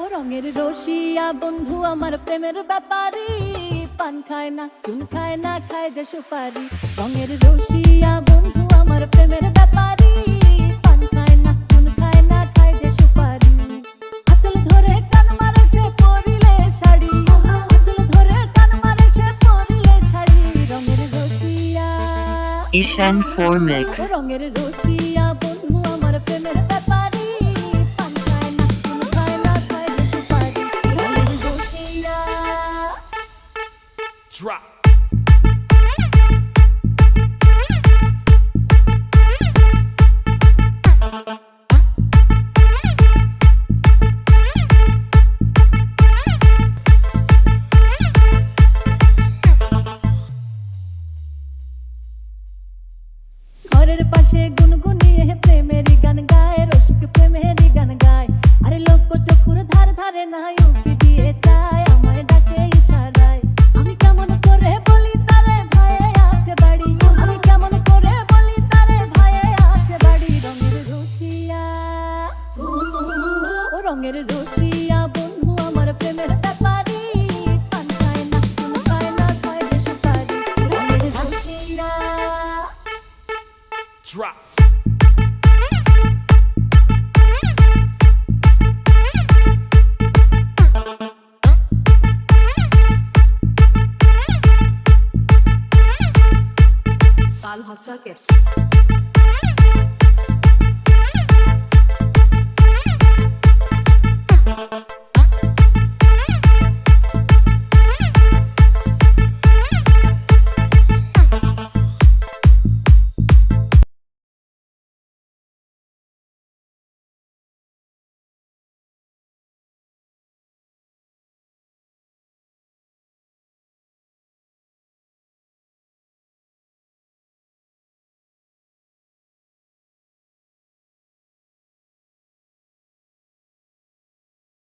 ও রঙের রসিয়া বন্ধু আমার প্রেমের ব্যাপারী, পান খায় না চুন খায় না খায় যে সুপারি। রঙের রসিয়া বন্ধু আমার প্রেমের ব্যাপারী, পান খায় না চুন খায় না খায় যে সুপারি। আঁচল ধরে টান মারে সে পরিলে শাড়ি, আঁচল ধরে টান মারে সে পরিলে শাড়ি। রঙের রসিয়া Ishan 4 Mix. ও রঙের রসিয়া বন্ধু আমার প্রেমের ব্যাপারী, পান খায় না চুন খায় না খায় যে সুপারি। রঙের রসিয়া Drop. ঘরের পাশে গুনগুনিয়ে প্রেমেরই গান গায়, রসিক প্রেমেরই গান গায়। আরে লোক চক্ষুর ধার ধারে নাই উকি দিয়ে চায়, আমায় ডাকে ইশারায়। আমি কেমন করে বলি তারে ভাইয়ে আছে বাড়ি, আমি কেমন করে বলি তারে ভাইয়ে আছে বাড়ি। রঙের রসিয়া ও রঙের রসিয়া